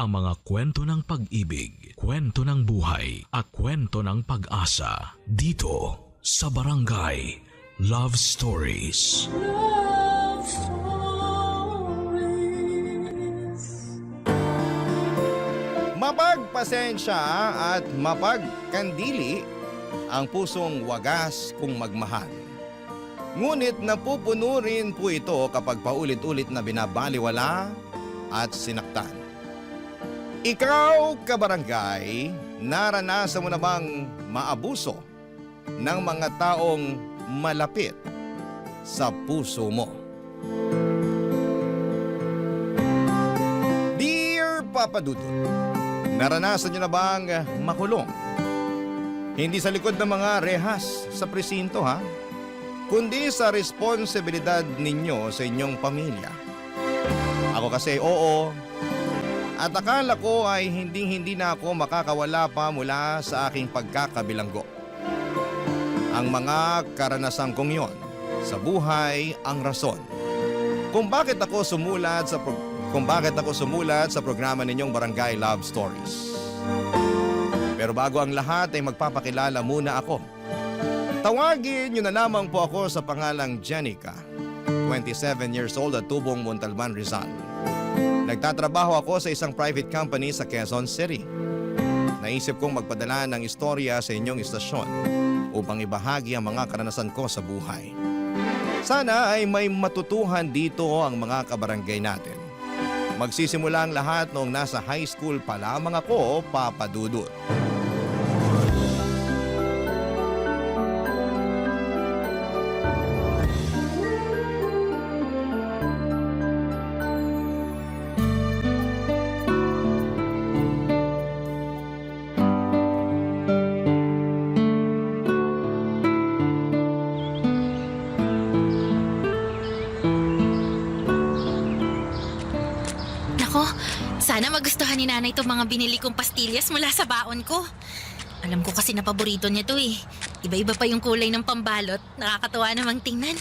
ang mga kwento ng pag-ibig, kwento ng buhay at kwento ng pag-asa dito sa Barangay Love Stories. Love Stories. Mapagpasensya at mapagkandili ang pusong wagas kung magmahal. Ngunit napupuno rin po ito kapag paulit-ulit na binabaliwala at sinaktan. Ikaw, kabarangay, naranasan mo na bang maabuso ng mga taong malapit sa puso mo? Dear Papa Dudut, naranasan niyo na bang makulong? Hindi sa likod ng mga rehas sa presinto ha, kundi sa responsibilidad ninyo sa inyong pamilya. Ako kasi oo, at akala ko ay hindi na ako makakawala pa mula sa aking pagkakabilanggo. Ang mga karanasan kong yon sa buhay ang rason kung bakit ako sumulat sa programa ninyong Barangay Love Stories. Pero bago ang lahat ay magpapakilala muna ako. Tawagin niyo na lamang po ako sa pangalang Jenica, 27 years old at tubong Montalban, Rizal. Nagtatrabaho ako sa isang private company sa Quezon City. Naisip kong magpadala ng istorya sa inyong istasyon upang ibahagi ang mga karanasan ko sa buhay. Sana ay may matutuhan dito ang mga kabarangay natin. Magsisimula ang lahat noong nasa high school pa lamang ako, Papa Dudut. Sana magustuhan ni nanay itong mga binili kong pastillas mula sa baon ko. Alam ko kasi na paborito niya to eh. Iba-iba pa yung kulay ng pambalot. Nakakatuwa namang tingnan.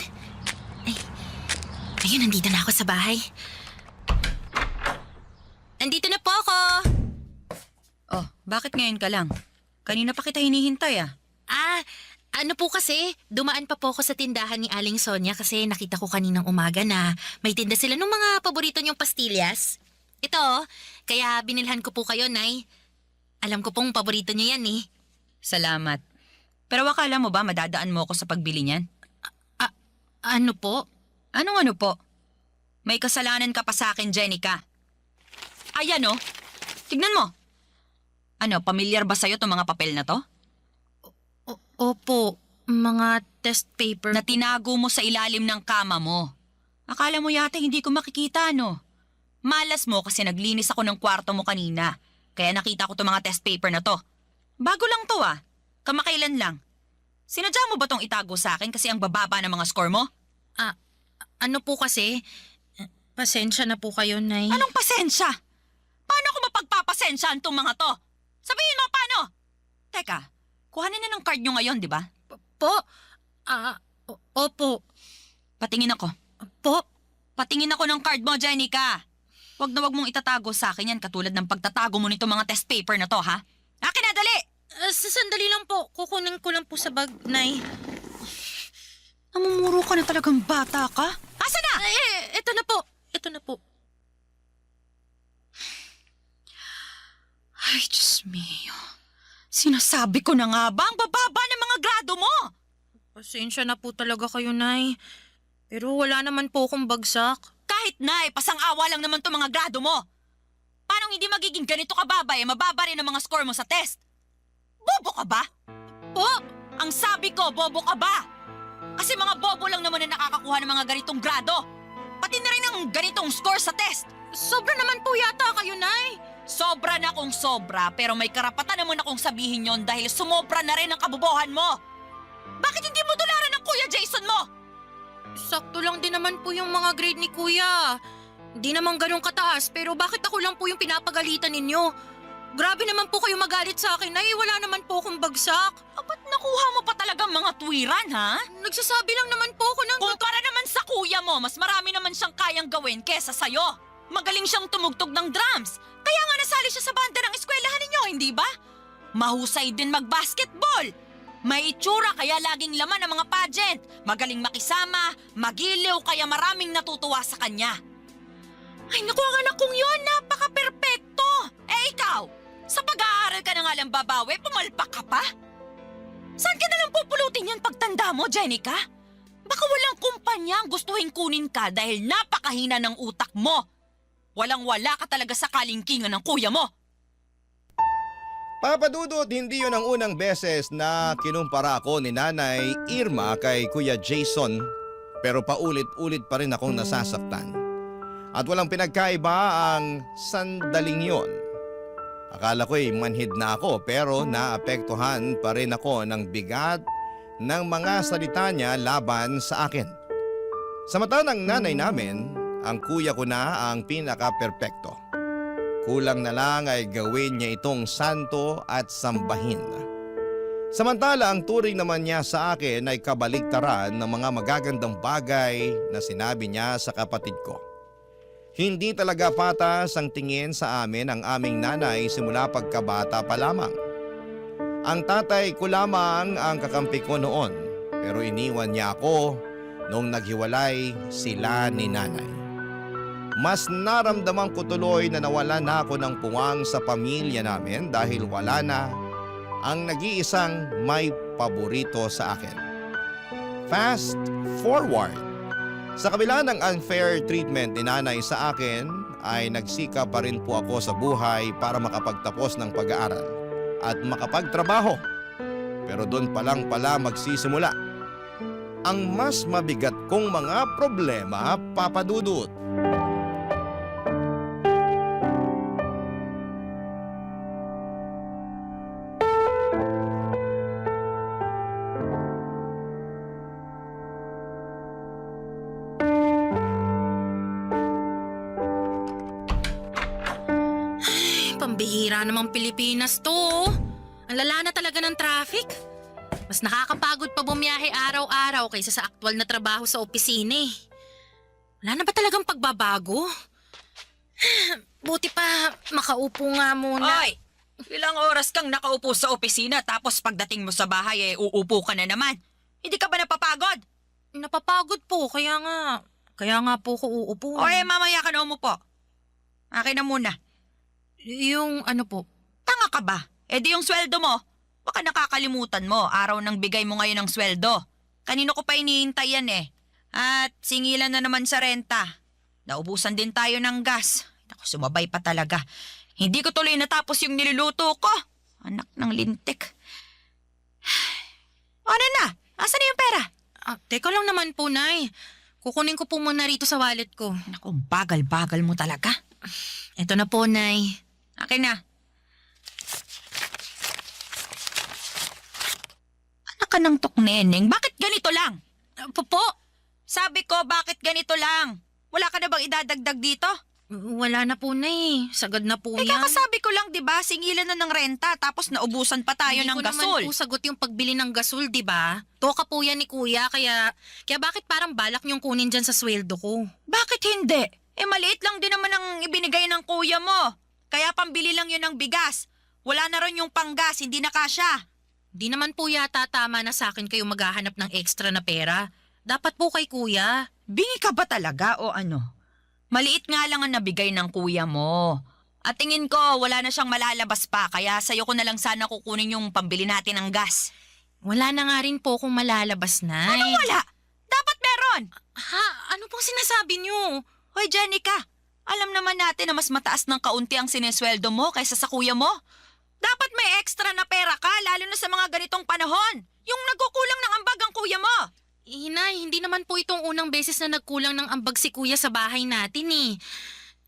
Ayun, nandito na ako sa bahay. Andito na po ako! Oh, bakit ngayon ka lang? Kanina pa kita hinihintay ah. Ano po kasi, dumaan pa po ako sa tindahan ni Aling Sonia kasi nakita ko kaninang umaga na may tinda sila ng mga paborito niyong pastillas. Ito, kaya binilhan ko po kayo, Nay. Alam ko pong paborito niyo yan eh. Salamat. Pero akala mo ba madadaan mo ako sa pagbili niyan? Ano po? Anong ano po? May kasalanan ka pa sa akin, Jenica. Ayan oh, tignan mo. Ano, pamilyar ba sa'yo itong mga papel na to? Opo, mga test paper. Na tinago mo sa ilalim ng kama mo. Akala mo yata hindi ko makikita, no? Malas mo kasi naglinis ako ng kwarto mo kanina. Kaya nakita ko itong mga test paper na to. Bago lang to ah. Kamakailan lang. Sinadya mo ba tong itago sa akin kasi ang bababa ng mga score mo? Ano po kasi? Pasensya na po kayo, Nay. Anong pasensya? Paano ko mapagpapasensyahan tong mga to? Sabihin mo paano? Teka, kuhanin na ng card nyo ngayon, di ba? Opo. Patingin ako. Po? Patingin ako ng card mo, Jenica. Wag na wag mong itatago sa akin yan katulad ng pagtatago mo nito mga test paper na to, ha? Akin na, dali! Sandali lang po. Kukunin ko lang po sa bag, Nay. Namumuro ka na talagang bata ka. Asa na? Ito na po. Ito na po. Ay, Diyos mio. Sinasabi ko na nga ba ang bababa ng mga grado mo? Pasensya na po talaga kayo, Nay. Pero wala naman po akong bagsak. Kahit na, pasang-awa lang naman to mga grado mo. Paano hindi magiging ganito kababa mababa rin ang mga score mo sa test? Bobo ka ba? Po? Ang sabi ko, bobo ka ba? Kasi mga bobo lang naman na nakakakuha ng mga ganitong grado. Pati na rin ang ganitong score sa test. Sobra naman po yata kayo, Nay. Sobra na kung sobra, pero may karapatan naman akong sabihin yon dahil sumobra na rin ang kabobohan mo. Bakit hindi mo tularan ng Kuya Jason mo? Sakto lang din naman po yung mga grade ni Kuya. Di naman ganun kataas, pero bakit ako lang po yung pinapagalitan ninyo? Grabe naman po kayo magalit sa akin, Nay. Wala naman po akong bagsak. Ba't nakuha mo pa talagang mga tuwiran, ha? Nagsasabi lang naman po ako ng... Kumpara naman sa kuya mo, mas marami naman siyang kayang gawin kesa sa'yo. Magaling siyang tumugtog ng drums. Kaya nga nasabi bagay siya sa banda ng eskwelahan ninyo, hindi ba? Mahusay din mag-basketball. May itsura kaya laging laman ng mga pageant. Magaling makisama, magiliw kaya maraming natutuwa sa kanya. Ay naku, ang anak kong yun, napaka-perpekto. Eh ikaw, sa pag-aaral ka na nga lang babawi, pumalpak ka pa? Saan ka nalang pupulutin yan pagtanda mo, Jenica? Baka walang kumpanya ang gustuhin kunin ka dahil napakahina ng utak mo. Walang-wala ka talaga sa kalingkingan ng kuya mo. Papa Dudut, hindi yun ang unang beses na kinumpara ako ni Nanay Irma kay Kuya Jason. Pero paulit-ulit pa rin akong nasasaktan. At walang pinagkaiba ang sandaling yon. Akala ko'y manhid na ako pero naapektuhan pa rin ako ng bigat ng mga salita niya laban sa akin. Sa mata ng nanay namin, ang kuya ko na ang pinaka-perpekto. Kulang na lang ay gawin niya itong santo at sambahin. Samantala ang turing naman niya sa akin ay kabaligtaran ng mga magagandang bagay na sinabi niya sa kapatid ko. Hindi talaga patas ang tingin sa amin ang aming nanay simula pagkabata pa lamang. Ang tatay ko lamang ang kakampi ko noon pero iniwan niya ako nung naghiwalay sila ni nanay. Mas naramdaman ko tuloy na nawala na ako ng puwang sa pamilya namin dahil wala na ang nag-iisang may paborito sa akin. Fast forward. Sa kabila ng unfair treatment ni nanay sa akin ay nagsikap pa rin po ako sa buhay para makapagtapos ng pag-aaral at makapagtrabaho. Pero doon pa lang pala magsisimula ang mas mabigat kong mga problema, Papa Dudut. Pambihira namang Pilipinas to. Ang lala na talaga ng traffic. Mas nakakapagod pa bumiyahe araw-araw kaysa sa aktwal na trabaho sa opisina eh. Wala na ba talagang pagbabago? Buti pa makaupo nga muna. Oy! Ilang oras kang nakaupo sa opisina tapos pagdating mo sa bahay uupo ka na naman. Hindi ka ba napapagod? Napapagod po, kaya nga po ko uupo. Oy, mamaya ka na umupo. Akin na muna. Yung ano po? Tanga ka ba? Eh di yung sweldo mo. Baka nakakalimutan mo, araw ng bigay mo ngayon ng sweldo. Kanino ko pa iniintay yan eh. At singilan na naman sa renta. Naubusan din tayo ng gas. Naku, sumabay pa talaga. Hindi ko tuloy natapos yung niluluto ko. Anak ng lintik. Ano na? Asan na yung pera? Teka lang naman po, Nay. Kukunin ko po muna rito sa wallet ko. Naku, bagal-bagal mo talaga. Ito na po, Nay. Akin na. Anak ka ng tokneneng, bakit ganito lang? Po? Sabi ko, bakit ganito lang? Wala ka na bang idadagdag dito? Wala na po, Nay. Sagad na po Eh, yan. kakasabi ko lang, di ba? Singilan na ng renta, tapos naubusan pa tayo ng Hindi ko gasol. naman po sagot yung pagbili ng gasol, di ba? Toka po yan ni Kuya, kaya bakit parang balak niyong kunin dyan sa sweldo ko? Bakit hindi? Eh, maliit lang din naman ang ibinigay ng kuya mo. Kaya pambili lang yun ng bigas. Wala na rin yung panggas, hindi na kasya. Di naman po yata tama na sa akin kayo maghahanap ng extra na pera. Dapat po kay Kuya. Bingi ka ba talaga o ano? Maliit nga lang ang nabigay ng kuya mo. At tingin ko, wala na siyang malalabas pa, kaya sa'yo ko na lang sana kukunin yung pambili natin ng gas. Wala na nga rin po kung malalabas, Nay. Anong wala? Dapat meron! Ha? Ano pong sinasabi niyo? Hoy, Jenica, alam naman natin na mas mataas ng kaunti ang sinesweldo mo kaysa sa kuya mo. Dapat may extra na pera ka, lalo na sa mga ganitong panahon. Yung nagkukulang ng ambag ang kuya mo. Inay, hindi naman po itong unang beses na nagkulang ng ambag si Kuya sa bahay natin eh.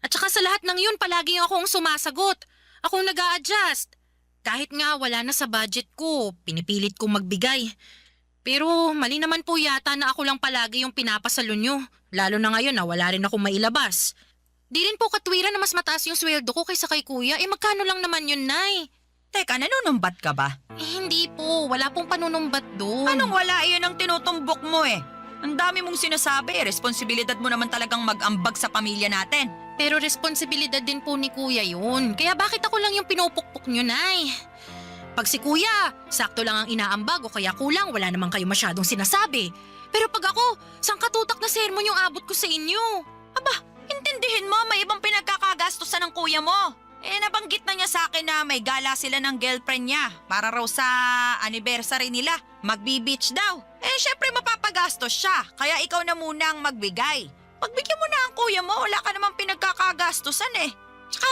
At saka sa lahat ng yun, palagi akong sumasagot. Akong nag-a-adjust. Kahit nga wala na sa budget ko, pinipilit kong magbigay. Pero mali naman po yata na ako lang palagi yung pinapasalo nyo. Lalo na ngayon na wala rin akong mailabas. Di rin po katwiran na mas mataas yung sweldo ko kaysa kay Kuya. Eh magkano lang naman yun, Nay? Teka, nanunumbat ka ba? Hindi po. Wala pong panunumbat doon. Anong wala? Iyon ang tinutumbok mo eh. Ang dami mong sinasabi, responsibilidad mo naman talagang mag-ambag sa pamilya natin. Pero responsibilidad din po ni kuya yun. Kaya bakit ako lang yung pinupukpok nyo, Nay? Pag si kuya, sakto lang ang inaambag o kaya kulang, wala naman kayo masyadong sinasabi. Pero pag ako, sangkatutak na sermon yung abot ko sa inyo. Intindihin mo, may ibang pinagkakagastusan ng kuya mo. Nabanggit na niya sa akin na may gala sila ng girlfriend niya para raw sa anniversary nila. Magbi-beach daw. Syempre mapapagastos siya, kaya ikaw na munang magbigay. Pagbigyan mo na ang kuya mo, wala ka namang pinagkakagastusan eh. Tsaka,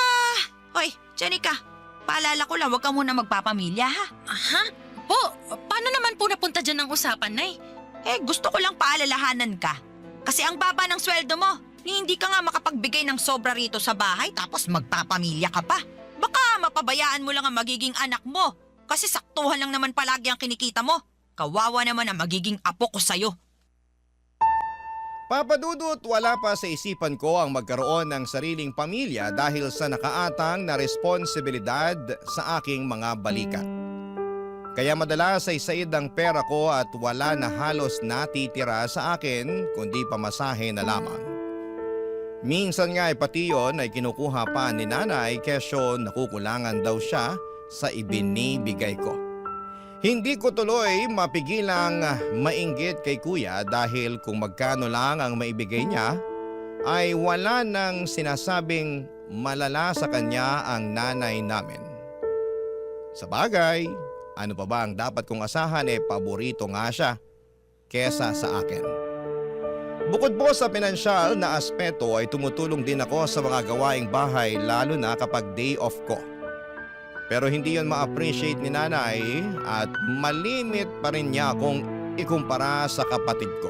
hoy, Jenica, paalala ko lang, huwag ka muna magpapamilya ha. Aha? Po, paano naman po napunta dyan ang usapan, Nay? Gusto ko lang paalalahanan ka. Kasi ang baba ng sweldo mo, hindi ka nga makapagbigay ng sobra rito sa bahay tapos magpapamilya ka pa. Baka mapabayaan mo lang ang magiging anak mo. Kasi saktuhan lang naman palagi ang kinikita mo. Kawawa naman ang magiging apo ko sa'yo. Papa Dudut, wala pa sa isipan ko ang magkaroon ng sariling pamilya dahil sa nakaatang na responsibilidad sa aking mga balikat. Kaya madalas ay said ang pera ko at wala na halos natitira sa akin kundi pamasahe na lamang. Minsan nga ay pati yun ay kinukuha pa ni nanay kesyo nakukulangan daw siya sa ibinibigay ko. Hindi ko tuloy mapigilang mainggit kay kuya dahil kung magkano lang ang maibigay niya ay wala nang sinasabing malala sa kanya ang nanay namin. Sa bagay, ano pa ba ang dapat kong asahan paborito nga siya kesa sa akin. Bukod po sa pinansyal na aspeto ay tumutulong din ako sa mga gawaing bahay lalo na kapag day off ko. Pero hindi yon ma-appreciate ni nanay at malimit pa rin niya akong ikumpara sa kapatid ko.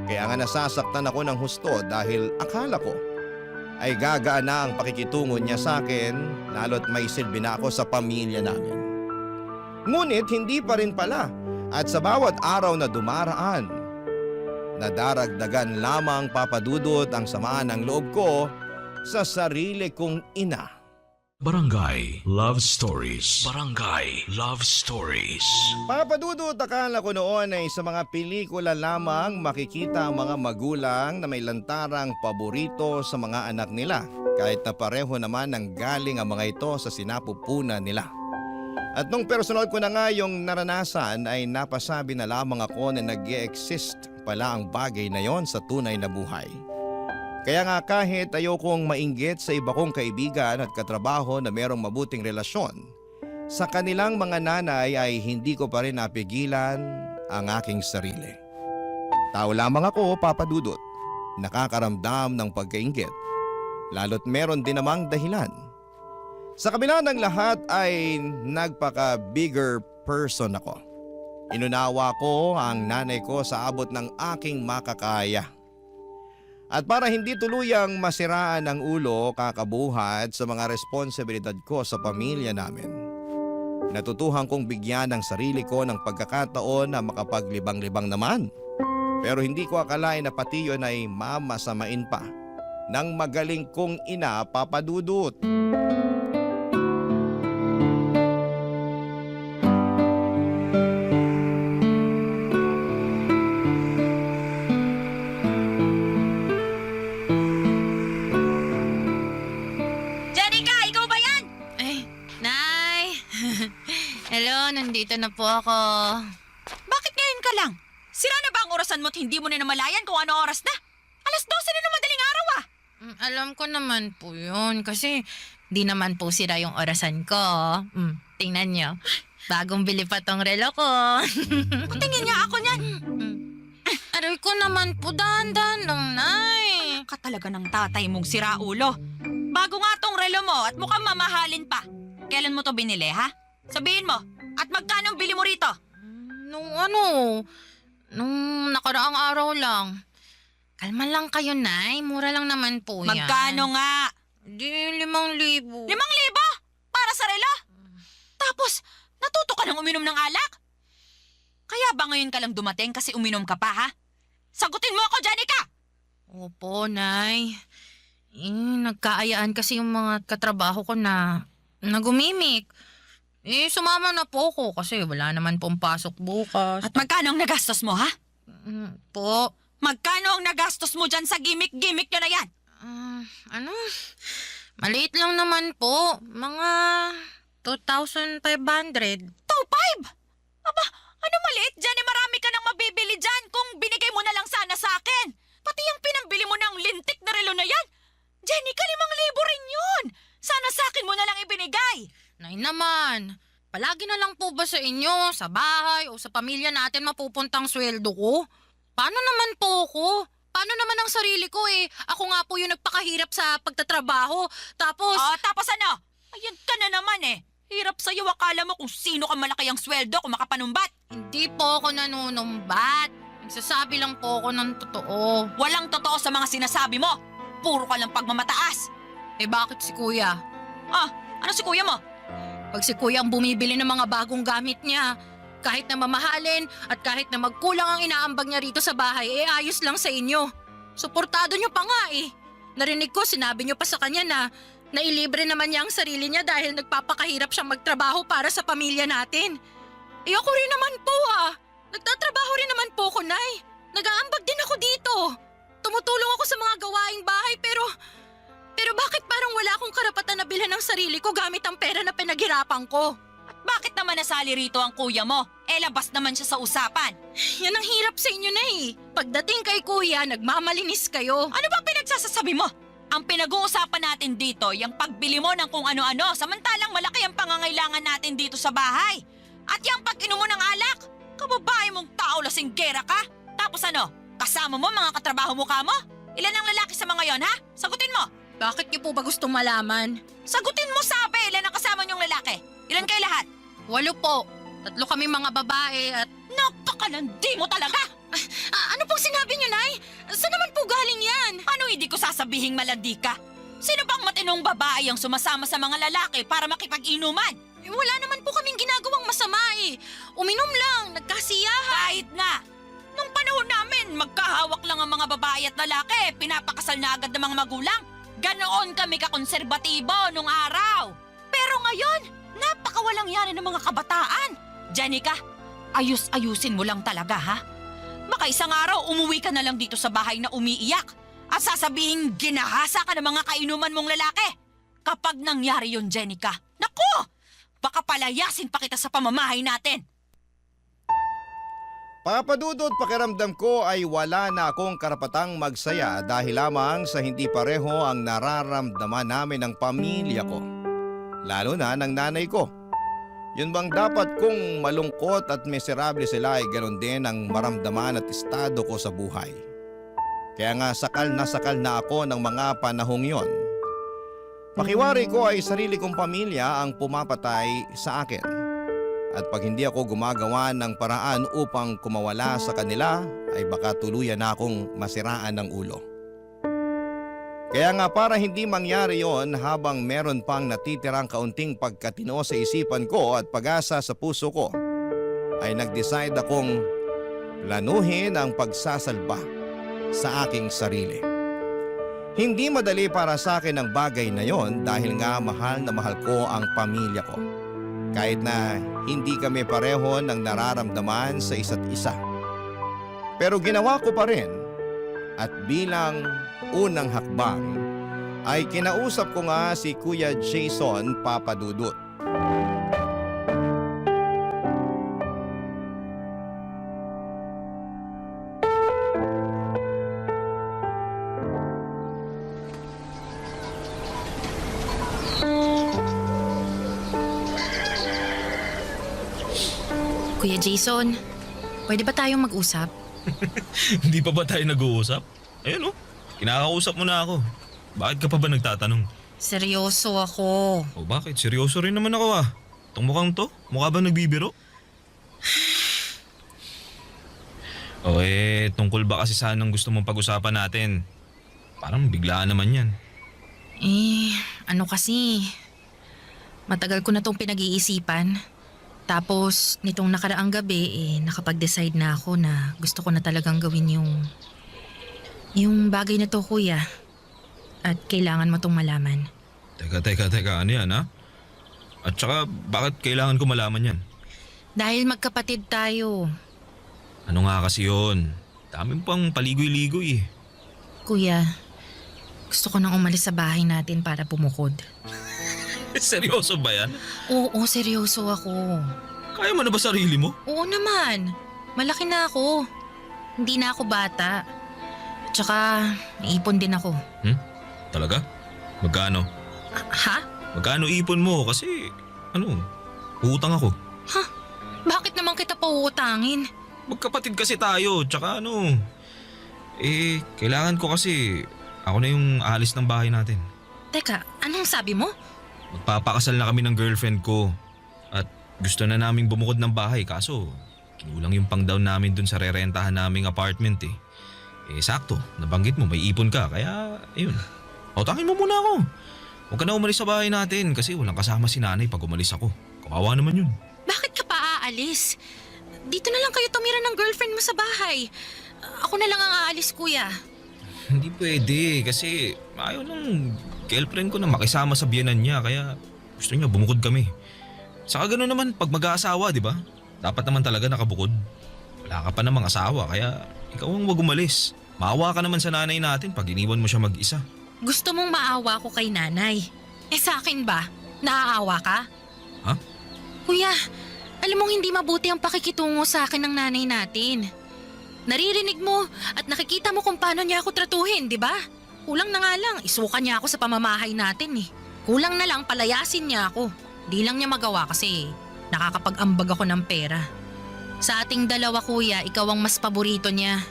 Kaya nga nasasaktan ako ng husto dahil akala ko ay gagaan na ang pakikitungo niya sa akin lalo't may silbi na ako sa pamilya namin. Ngunit hindi pa rin pala at sa bawat araw na dumaraan, nadaragdagan lamang papadudot ang samaan ng loob ko sa sarili kong ina. Barangay Love Stories. Barangay Love Stories. Papadudot, akala ko noon ay sa mga pelikula lamang makikita ang mga magulang na may lantarang paborito sa mga anak nila kahit na pareho naman ang galing ang mga ito sa sinapupunan nila. At nung personal ko na nga yung naranasan ay napasabi na lamang ako na nag-e-exist pala ang bagay na yon sa tunay na buhay. Kaya nga kahit ayokong mainggit sa iba kong kaibigan at katrabaho na merong mabuting relasyon, sa kanilang mga nanay ay hindi ko pa rin napigilan ang aking sarili. Tao lamang ako, Papa Dudut, nakakaramdam ng pagkainggit, lalo't meron din namang dahilan. Sa kabila ng lahat ay nagpaka-bigger person ako. Inunawa ko ang nanay ko sa abot ng aking makakaya. At para hindi tuluyang masiraan ang ulo kakabuhat sa mga responsibilidad ko sa pamilya namin, natutuhan kong bigyan ng sarili ko ng pagkakataon na makapaglibang-libang naman. Pero hindi ko akalain na pati yun ay mamasamain pa ng magaling kong ina, Papa Dudut. Nandito na po ako. Bakit ngayon ka lang? Sira na ba ang orasan mo at hindi mo na namalayan kung ano oras na? 12:00 na ng madaling araw ah! Alam ko naman po yun kasi di naman po sira yung orasan ko. Tingnan nyo. Bagong bili pa tong relo ko. Patingin niya ako niyan. Aray ko naman po, dahan-dahan lang, Nay. Ka talaga ng tatay mong siraulo. Bago nga tong relo mo at mukhang mamahalin pa. Kailan mo to binili ha? Sabihin mo. At magkano bili mo rito? Nung nakaraang araw lang. Kalma lang kayo, Nay. Mura lang naman po yan. Magkano nga? Di, 5,000. 5,000? Para sa relo? Tapos, natuto ka ng uminom ng alak? Kaya ba ngayon ka lang dumating kasi uminom ka pa, ha? Sagutin mo ako, Janica! Opo, Nay. Nagkaayaan kasi yung mga katrabaho ko na nagumimik. Sumama na po ako kasi wala naman pong pasok bukas. At magkano ang nagastos mo, ha? Po, Magkano ang nagastos mo dyan sa gimmick-gimmick nyo na yan? Ano? Maliit lang naman po. Mga 2,500. 2,500? Aba, ano maliit dyan? Marami ka nang mabibili dyan kung binigay mo na lang sana sa akin. Pati yung pinambili mo ng lintik na relo na yan. Jenny, 5,000 rin yun. Sana sa akin mo na lang ibinigay. Nay naman, palagi na lang po ba sa inyo, sa bahay o sa pamilya natin mapupuntang sweldo ko? Paano naman po ako? Paano naman ang sarili ko eh? Ako nga po yung nagpakahirap sa pagtatrabaho. Tapos... Tapos ano? Ayan ka na naman eh. Hirap sa'yo, akala mo kung sino ka malaki ang sweldo kung makapanumbat. Hindi po ako nanunumbat. Nagsasabi lang po ako ng totoo. Walang totoo sa mga sinasabi mo. Puro ka lang pagmamataas. Eh bakit si kuya? Ano si kuya mo? Pag si kuya ang bumibili ng mga bagong gamit niya, kahit na mamahalin at kahit na magkulang ang inaambag niya rito sa bahay, eh ayos lang sa inyo. Suportado niyo pa nga eh. Narinig ko, sinabi niyo pa sa kanya na nailibre naman niya ang sarili niya dahil nagpapakahirap siyang magtrabaho para sa pamilya natin. Eh ako rin naman po Nagtatrabaho rin naman po ako, Nay. Nag-aambag din ako dito. Tumutulong ako sa mga gawaing bahay pero bakit parang wala akong karapatan na bilhan ng sarili ko gamit ang pera na pinaghirapan ko? At bakit naman nasali rito ang kuya mo? Labas naman siya sa usapan. Yan ang hirap sa inyo, Nay. Pagdating kay kuya, nagmamalinis kayo. Ano ba pinagsasasabi mo? Ang pinag-uusapan natin dito, yung pagbili mo ng kung ano-ano, samantalang malaki ang pangangailangan natin dito sa bahay. At yung pag-inom mo ng alak, kababae mong tao lasinggera ka. Tapos ano, kasama mo mga katrabaho mo ka mo? Ilan ang lalaki sa mga yon, ha? Sagutin mo. Bakit niyo po ba gustong malaman? Sagutin mo, sabi, ilan ang kasama niyong lalaki? Ilan kayo lahat? 8 po. 3 kami mga babae at... Napakalandi mo talaga! ano pong sinabi niyo, Nay? Saan naman po galing yan? Paano hindi ko sasabihing malandi ka? Sino bang matinong babae ang sumasama sa mga lalaki para makipag-inuman? Wala naman po kaming ginagawang masama eh. Uminom lang, nagkasiyahan. Kahit na! Nung panahon namin, magkahawak lang ang mga babae at lalaki. Pinapakasal na agad ng mga magulang. Ganoon kami kakonserbatibo nung araw. Pero ngayon, napakawalang yanin ng mga kabataan. Janica, ayus-ayusin mo lang talaga, ha? Baka isang araw umuwi ka na lang dito sa bahay na umiiyak at sasabihin ginahasa ka ng mga kainuman mong lalaki. Kapag nangyari yun, Jenica, naku! Baka palayasin pa kita sa pamamahay natin. Papadudot, pakiramdam ko ay wala na akong karapatang magsaya dahil lamang sa hindi pareho ang nararamdaman namin ng pamilya ko. Lalo na ng nanay ko. Yun bang dapat kung malungkot at miserable sila ay ganoon din ang maramdaman at estado ko sa buhay. Kaya nga sakal na ako ng mga panahong yon. Pakiwari ko ay sarili kong pamilya ang pumapatay sa akin. At pag hindi ako gumagawa ng paraan upang kumawala sa kanila, ay baka tuluyan na akong masiraan ng ulo. Kaya nga para hindi mangyari yon habang meron pang natitirang kaunting pagkatino sa isipan ko at pag-asa sa puso ko, ay nag-decide akong planuhin ang pagsasalba sa aking sarili. Hindi madali para sa akin ang bagay na yon dahil nga mahal na mahal ko ang pamilya ko. Kahit na hindi kami pareho ng nararamdaman sa isa't isa. Pero ginawa ko pa rin at bilang unang hakbang ay kinausap ko nga si Kuya Jason Papadudut. Kuya Jason, pwede ba tayong mag-usap? Hindi pa ba tayo nag-uusap? Ayun kinakausap mo na ako. Bakit ka pa ba nagtatanong? Seryoso ako. O bakit? Seryoso rin naman ako Itong mukhang to, mukha ba nagbibiro? Tungkol ba kasi saan ang gusto mong pag-usapan natin? Parang biglaan naman yan. Ano kasi, matagal ko na tong pinag-iisipan. Tapos, nitong nakaraang gabi, nakapag-decide na ako na gusto ko na talagang gawin yung bagay na to, kuya. At kailangan mo tong malaman. Teka, ano yan At saka, bakit kailangan ko malaman yan? Dahil magkapatid tayo. Ano nga kasi yun? Daming pang paligoy-ligoy Kuya, Gusto ko nang umalis sa bahay natin para bumukod. Seryoso ba yan? Oo, seryoso ako. Kaya mo na ba sarili mo? Oo naman. Malaki na ako. Hindi na ako bata. At saka, naipon din ako. Talaga? Magkano? Ha? Magkano ipon mo? Kasi, utang ako. Bakit naman kita pauutangin? Magkapatid kasi tayo, tsaka kailangan ko kasi ako na yung alis ng bahay natin. Teka, anong sabi mo? Magpapakasal na kami ng girlfriend ko at gusto na naming bumukod ng bahay kaso kinulang yung pang-down namin dun sa rerentahan naming apartment eh. Sakto, nabanggit mo may ipon ka kaya ayun. Utangin mo muna ako. Huwag ka na umalis sa bahay natin kasi walang kasama si nanay pag umalis ako. Kawawa naman yun. Bakit ka pa aalis? Dito na lang kayo tumira ng girlfriend mo sa bahay. Ako na lang ang aalis, kuya. Hindi pwede kasi ayaw ng girlfriend ko na makisama sa biyenan niya kaya gusto niya bumukod kami. Saka gano'n naman pag mag-aasawa, di ba? Dapat naman talaga nakabukod. Wala ka pa namang asawa kaya ikaw ang wag umalis. Maawa ka naman sa nanay natin pag iniwan mo siya mag-isa. Gusto mong maawa ko kay nanay. Sa akin ba? Naaawa ka? Ha? Kuya, alam mong hindi mabuti ang pakikitungo sa akin ng nanay natin. Naririnig mo at nakikita mo kung paano niya ako tratuhin, di ba? Kulang na nga lang, isuka niya ako sa pamamahay natin eh. Kulang na lang palayasin niya ako. Di lang niya magawa kasi nakakapag-ambag ako ng pera. Sa ating dalawa kuya, ikaw ang mas paborito niya.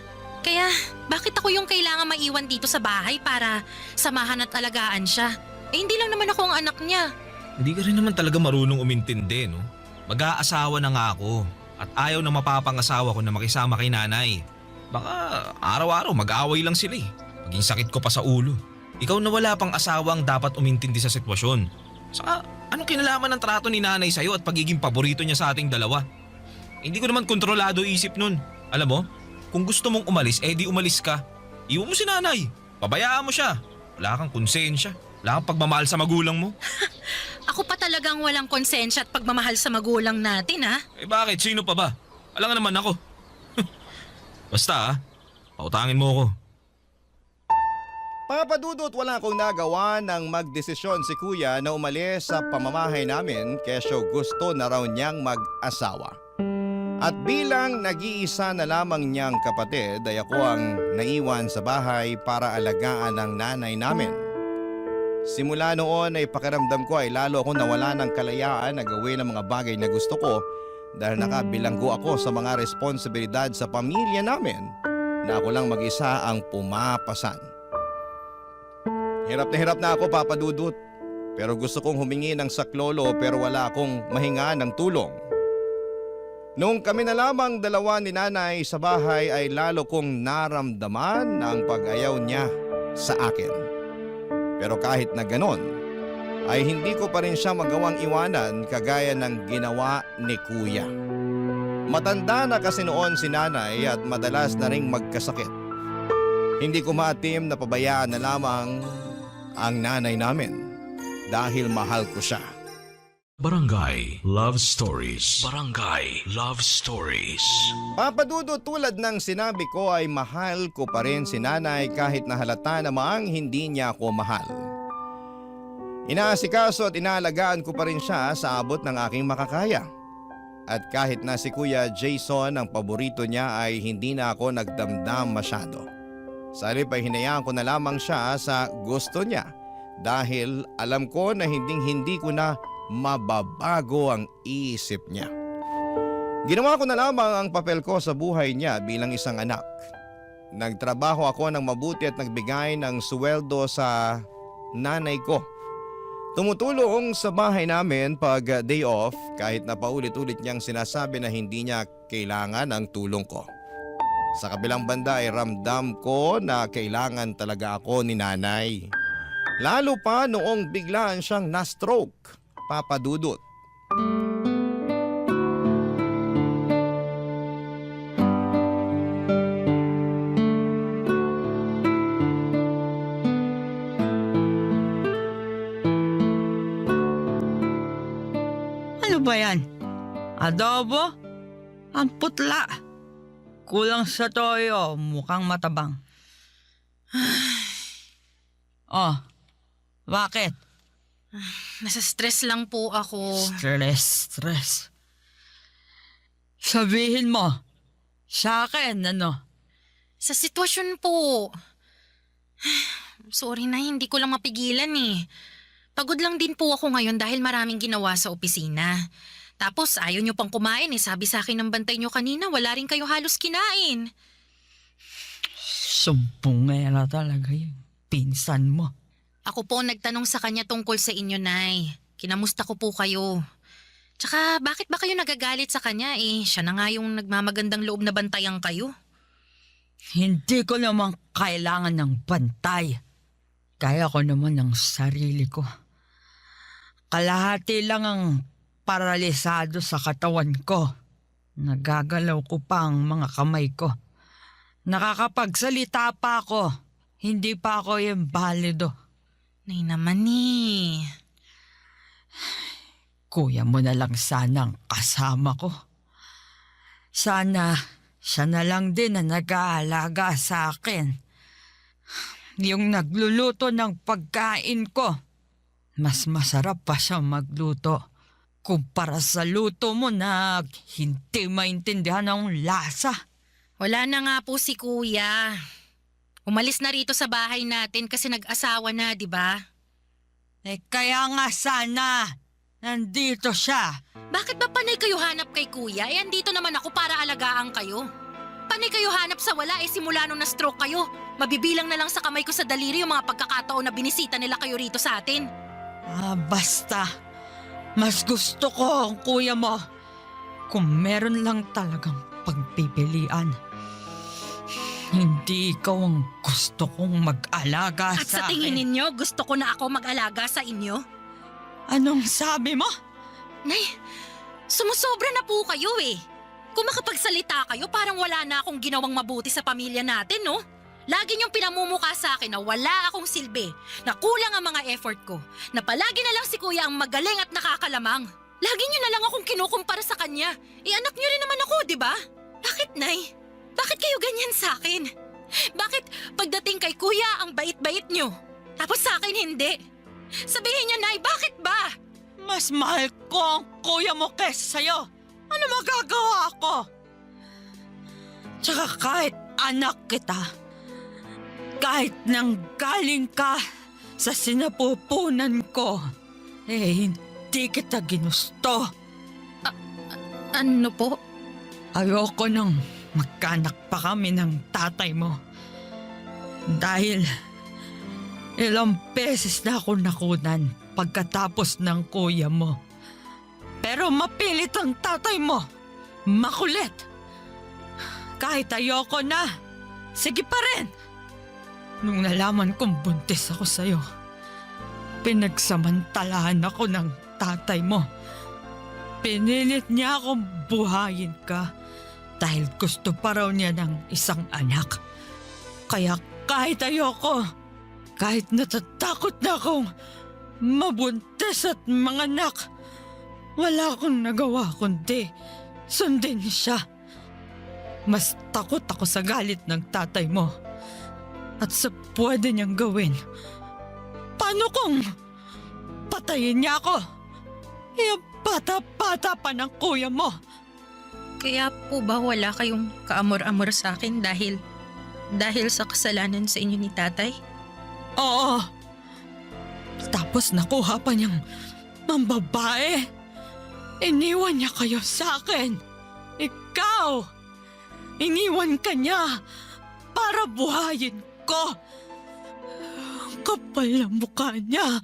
Kaya bakit ako yung kailangan maiwan dito sa bahay para samahan at alagaan siya? Hindi lang naman ako ang anak niya. Hindi ka rin naman talaga marunong umintindi, no? Mag-aasawa na nga ako at ayaw na mapapangasawa ko na makisama kay nanay. Baka araw-araw mag-away lang sila eh. Maging sakit ko pa sa ulo. Ikaw na wala pang asawang dapat umintindi sa sitwasyon. Saka anong kinalaman ng trato ni nanay sa'yo at pagiging paborito niya sa ating dalawa? Hindi ko naman kontrolado isip nun. Alam mo, kung gusto mong umalis, di umalis ka. Iwan mo si nanay. Pabayaan mo siya. Wala kang konsensya. Wala kang pagmamahal sa magulang mo. Ako pa talagang walang konsensya at pagmamahal sa magulang natin ha? Bakit? Sino pa ba? Alam nga naman ako. Basta pautangin mo ako. Papadudot wala akong nagawa nang magdesisyon si kuya na umalis sa pamamahay namin kesyo gusto na raw niyang mag-asawa. At bilang nag-iisa na lamang niyang kapatid ay ako ang naiwan sa bahay para alagaan ang nanay namin. Simula noon ay pakiramdam ko ay lalo akong nawala ng kalayaan na gawin ang mga bagay na gusto ko dahil nakabilanggo ako sa mga responsibilidad sa pamilya namin na ako lang mag-isa ang pumapasan. Hirap na ako papadudot pero gusto kong humingi ng saklolo pero wala akong mahinga ng tulong. Nung kami na lamang dalawa ni nanay sa bahay ay lalo kong naramdaman ang pag-ayaw niya sa akin. Pero kahit na ganon, ay hindi ko pa rin siya magawang iwanan kagaya ng ginawa ni kuya. Matanda na kasi noon si nanay at madalas na ring magkasakit. Hindi ko maatim na pabayaan na lamang ang nanay namin dahil mahal ko siya. Barangay Love Stories. Barangay Love Stories. Papadudo tulad ng sinabi ko ay mahal ko pa rin si nanay kahit na halata namang hindi niya ako mahal. Inaasikaso at inaalagaan ko pa rin siya sa abot ng aking makakaya. At kahit na si Kuya Jason ang paborito niya ay hindi na ako nagdamdam masyado. Sa halip ay hinayaan ko na lamang siya sa gusto niya dahil alam ko na hindi ko na mababago ang isip niya. Ginawa ko na lamang ang papel ko sa buhay niya bilang isang anak. Nagtrabaho ako ng mabuti at nagbigay ng sweldo sa nanay ko. Tumutulong sa bahay namin pag day off kahit na paulit-ulit niyang sinasabi na hindi niya kailangan ang tulong ko. Sa kabilang banda ay ramdam ko na kailangan talaga ako ni nanay. Lalo pa noong biglaan siyang na-stroke. Papadudot. Ano ba yan? Adobo? Ang putla. Kulang sa toyo, mukhang matabang. Oh, bakit? Nasa stress lang po ako. Stress. Sabihin mo, sa akin, ano? Sa sitwasyon po. Sorry na, hindi ko lang mapigilan eh. Pagod lang din po ako ngayon dahil maraming ginawa sa opisina. Tapos ayaw nyo pang kumain eh. Sabi sa akin ng bantay nyo kanina, wala rin kayo halos kinain. Sumpungera talaga yung pinsan mo. Ako po nagtanong sa kanya tungkol sa inyo, Nay. Kinamusta ko po kayo. Tsaka bakit ba kayo nagagalit sa kanya eh? Siya na nga yung nagmamagandang loob na bantayan kayo. Hindi ko naman kailangan ng bantay. Kaya ko naman ng sarili ko. Kalahati lang ang paralisado sa katawan ko. Nagagalaw ko pa ang mga kamay ko. Nakakapagsalita pa ako. Hindi pa ako imbalido. Nay naman eh. Kuya mo na lang sanang kasama ko. Sana siya na lang din na nag-aalaga sa akin. Yung nagluluto ng pagkain ko. Mas masarap pa siya magluto kumpara sa luto mo na hindi maintindihan ng lasa. Wala na nga po si Kuya. Umalis na rito sa bahay natin kasi nag-asawa na, di ba? Kaya nga sana nandito siya. Bakit ba panay kayo hanap kay Kuya? Andito naman ako para alagaan kayo. Panay kayo hanap sa wala simula nung na-stroke kayo. Mabibilang na lang sa kamay ko sa daliri yung mga pagkakataon na binisita nila kayo rito sa atin. Basta. Mas gusto ko ang kuya mo. Kung meron lang talagang pagpipilian. Hindi ikaw ang gusto kong mag-alaga At sa tingin ninyo, gusto ko na ako mag-alaga sa inyo? Anong sabi mo? Nay, sumusobra na po kayo eh. Kung makapagsalita kayo, parang wala na akong ginawang mabuti sa pamilya natin, no? Lagi niyong pinamumuka sa akin na wala akong silbi, na kulang ang mga effort ko, na palagi na lang si Kuya ang magaling at nakakalamang. Lagi niyo na lang akong kinukumpara sa kanya. Anak niyo rin naman ako, di ba? Bakit, Nay? Bakit kayo ganyan sa akin? Bakit pagdating kay Kuya ang bait-bait niyo? Tapos sa akin hindi? Sabihin niyo, Nay, bakit ba? Mas mahal ko ang kuya mo kesa sa'yo. Ano magagawa ko? Tsaka kahit anak kita, kahit nang galing ka sa sinapupunan ko, hindi kita ginusto. Ano po? Ayoko nang magkanak pa kami ng tatay mo. Dahil ilang beses na ako nakunan pagkatapos ng kuya mo. Pero mapilit ang tatay mo. Makulit. Kahit ayoko na, sige pa rin. Nung nalaman kong buntis ako sa'yo, pinagsamantalahan ako ng tatay mo. Pinilit niya akong buhayin ka dahil gusto pa raw niya ng isang anak. Kaya kahit ayoko, kahit natatakot na akong mabuntis at manganak, wala akong nagawa kundi sundin siya. Mas takot ako sa galit ng tatay mo at sa pwede niyang gawin. Paano kung patayin niya ako? Yung bata-bata pa ng kuya mo. Kaya po ba wala kayong kaamor-amor sa akin dahil sa kasalanan sa inyo ni tatay? Oo. Tapos nakuha pa niyang mambabae. Iniwan niya kayo sa akin. Ikaw! Iniwan ka niya para buhayin ko. Kapal ang mukha niya.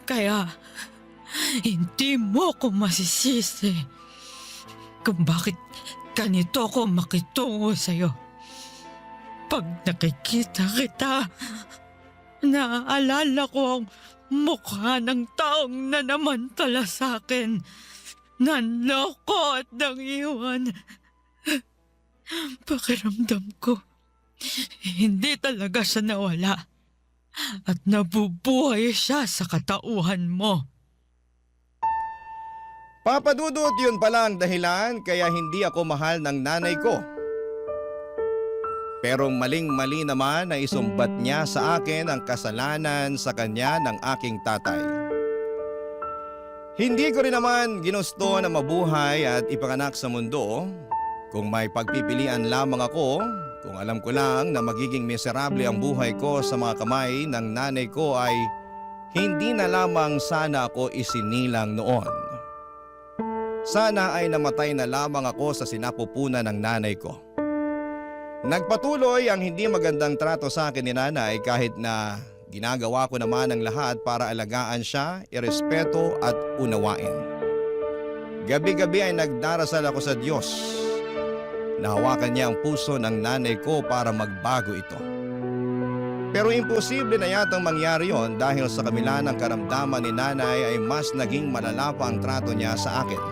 Kaya hindi mo ko masisisi kung bakit ganito ako makitungo sa'yo. Pag nakikita kita, naaalala ko ang mukha ng taong nanamantala sa akin. Nanloko at nangiwan. Pakiramdam ko, hindi talaga siya nawala. At nabubuhay siya sa katauhan mo. Papa Dudut, yun pala ang dahilan kaya hindi ako mahal ng nanay ko. Pero maling-mali naman na isumbat niya sa akin ang kasalanan sa kanya ng aking tatay. Hindi ko rin naman ginusto na mabuhay at ipanganak sa mundo. Kung may pagpipilian lamang ako, kung alam ko lang na magiging miserable ang buhay ko sa mga kamay ng nanay ko ay hindi na lamang sana ako isinilang noon. Sana ay namatay na lamang ako sa sinapupunan ng nanay ko. Nagpatuloy ang hindi magandang trato sa akin ni nanay kahit na ginagawa ko naman ang lahat para alagaan siya, irespeto at unawain. Gabi-gabi ay nagdarasal ako sa Diyos. Nahawakan niya ang puso ng nanay ko para magbago ito. Pero imposible na yatang mangyari yon dahil sa kabila ng karamdaman ni nanay ay mas naging malala pa ang trato niya sa akin.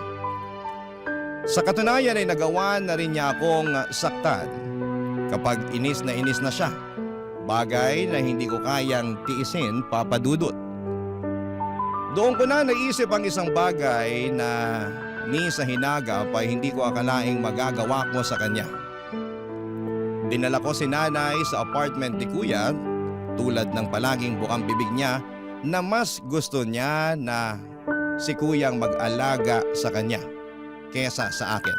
Sa katunayan ay nagawa na rin niya akong saktan kapag inis na siya. Bagay na hindi ko kayang tiisin, Papa Dudut. Doon ko na naisip ang isang bagay na ni sa hinagap ay hindi ko akalaing magagawa ko sa kanya. Dinala ko si nanay sa apartment ni kuya tulad ng palaging bukang bibig niya na mas gusto niya na si kuyang mag-alaga sa kanya kesa sa akin.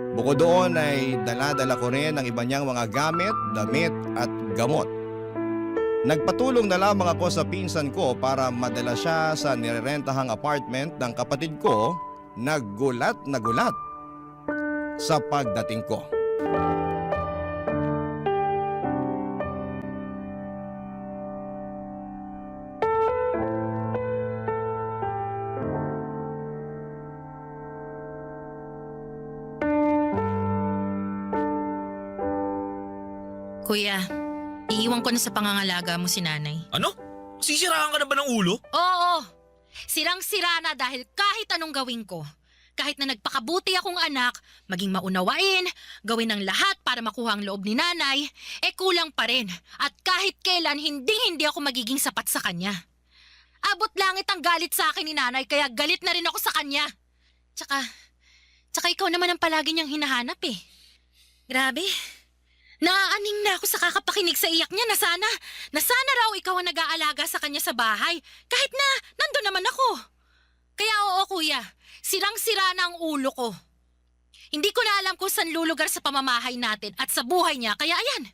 Bukod doon ay dala-dala ko rin ang iba niyang mga gamit, damit at gamot. Nagpatulong na lamang ako sa pinsan ko para madala siya sa nirerentahang apartment ng kapatid ko na gulat sa pagdating ko. Kuya, iiwan ko na sa pangangalaga mo si nanay. Ano? Sisiraan ka na ba ng ulo? Oo, sirang-sira na dahil kahit anong gawin ko. Kahit na nagpakabuti akong anak, maging maunawain, gawin ang lahat para makuha ang loob ni nanay, kulang pa rin. At kahit kailan, hindi ako magiging sapat sa kanya. Abot langit ang galit sa akin ni nanay, kaya galit na rin ako sa kanya. Tsaka ikaw naman ang palagi niyang hinahanap eh. Grabe. Naaaning na ako sa kakapakinig sa iyak niya na sana raw ikaw ang nag-aalaga sa kanya sa bahay, kahit na nandun naman ako. Kaya oo kuya, sirang-sira na ang ulo ko. Hindi ko na alam kung saan lulugar sa pamamahay natin at sa buhay niya, kaya ayan,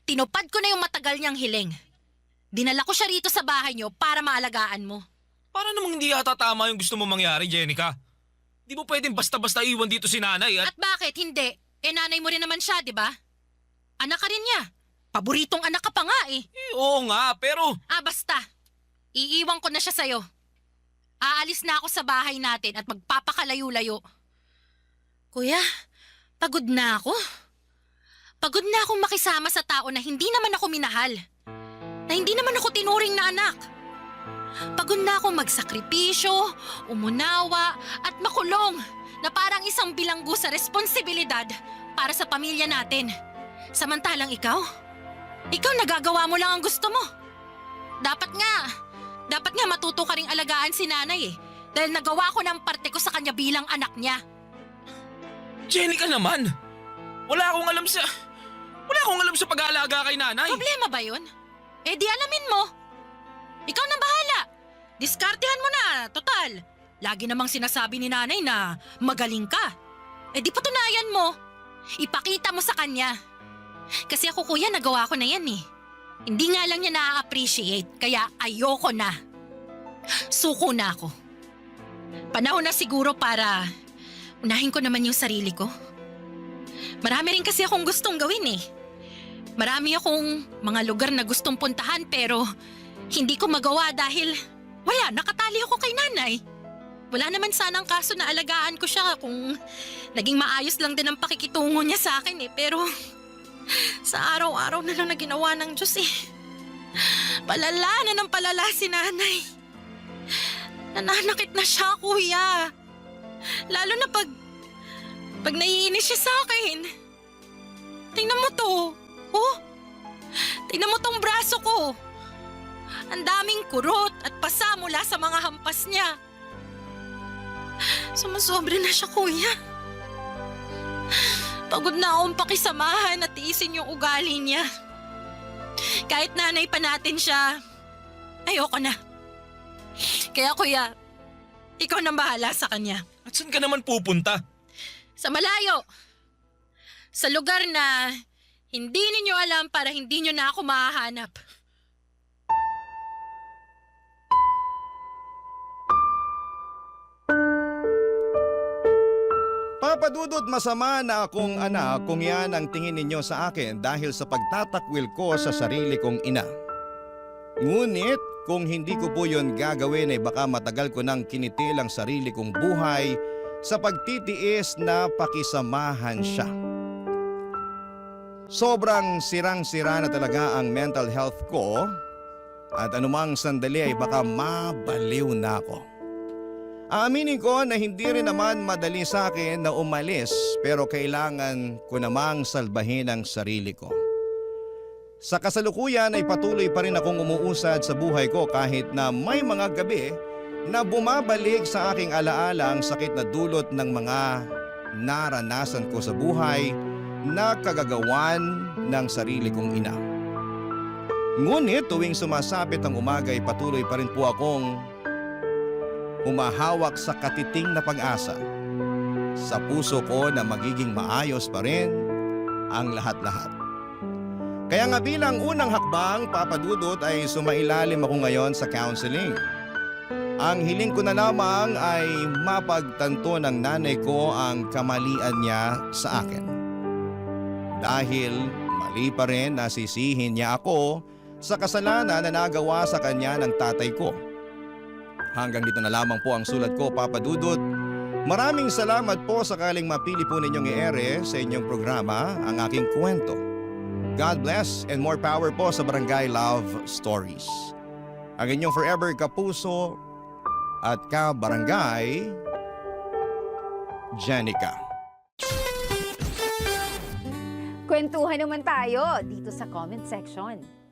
tinupad ko na yung matagal niyang hiling. Dinala ko siya rito sa bahay niyo para maalagaan mo. Para namang hindi yata tama yung gusto mo mangyari, Jenica. Di mo pwedeng basta-basta iwan dito si nanay at... At bakit hindi? Nanay mo rin naman siya, di ba? Anak ka rin niya. Paboritong anak ka pa nga eh. Oo nga, pero... Basta. Iiwan ko na siya sa'yo. Aalis na ako sa bahay natin at magpapakalayo-layo. Kuya, pagod na ako. Pagod na akong makisama sa tao na hindi naman ako minahal. Na hindi naman ako tinuring na anak. Pagod na akong magsakripisyo, umunawa at makulong na parang isang bilanggo sa responsibilidad para sa pamilya natin. Samantalang ikaw nagagawa mo lang ang gusto mo. Dapat nga matuto ka ring alagaan si nanay eh. Dahil nagawa ko ng parte ko sa kanya bilang anak niya. Jenica naman! Wala akong alam sa pag-aalaga kay nanay. Problema ba yun? Di alamin mo. Ikaw nang bahala. Diskartehan mo na, total. Lagi namang sinasabi ni nanay na magaling ka. Di patunayan mo. Ipakita mo sa kanya. Kasi ako kuya, nagawa ko na yan eh. Hindi nga lang niya na-appreciate, kaya ayoko na. Suko na ako. Panahon na siguro para unahin ko naman yung sarili ko. Marami rin kasi akong gustong gawin eh. Marami akong mga lugar na gustong puntahan pero hindi ko magawa dahil nakatali ako kay nanay. Wala naman sanang kaso na alagaan ko siya kung naging maayos lang din ang pakikitungo niya sa akin eh. Pero sa araw-araw na lang na ginawa ng Diyos eh. Palala na ng palala si nanay. Nananakit na siya, kuya. Lalo na pag naiinis siya sa akin. Tingnan mo to. Oh, tingnan mo tong braso ko. Ang daming kurot at pasa mula sa mga hampas niya. Sumusobra na siya, kuya. Pagod na akong pakisamahan at tiisin yung ugali niya. Kahit nanay pa natin siya, ayoko na. Kaya kuya, ikaw nang bahala sa kanya. At saan ka naman pupunta? Sa malayo. Sa lugar na hindi ninyo alam para hindi nyo na ako mahahanap. Papa Dudut, masama na akong anak kung yan ang tingin ninyo sa akin dahil sa pagtatakwil ko sa sarili kong ina. Ngunit kung hindi ko po yun gagawin ay baka matagal ko nang kinitil ang sarili kong buhay sa pagtitiis na pakisamahan siya. Sobrang sirang-sira na talaga ang mental health ko at anumang sandali ay baka mabaliw na ako. Aaminin ko na hindi rin naman madali sa akin na umalis pero kailangan ko namang salbahin ang sarili ko. Sa kasalukuyan ay patuloy pa rin akong umuusad sa buhay ko kahit na may mga gabi na bumabalik sa aking alaala ang sakit na dulot ng mga naranasan ko sa buhay na kagagawan ng sarili kong ina. Ngunit tuwing sumasapit ang umaga ay patuloy pa rin po akong humahawak sa katiting na pag-asa sa puso ko na magiging maayos pa rin ang lahat-lahat. Kaya nga bilang unang hakbang, Papa Dudut, ay sumailalim ako ngayon sa counseling. Ang hiling ko na lamang ay mapagtanto ng nanay ko ang kamalian niya sa akin. Dahil mali pa rin na sisihin niya ako sa kasalanan na nagawa sa kanya ng tatay ko. Hanggang dito na lamang po ang sulat ko, Papa Dudut. Maraming salamat po sakaling mapili po ninyong i-ere sa inyong programa ang aking kwento. God bless and more power po sa Barangay Love Stories. Ang inyong forever kapuso at ka-barangay, Jenica. Kwentuhan naman tayo dito sa comment section.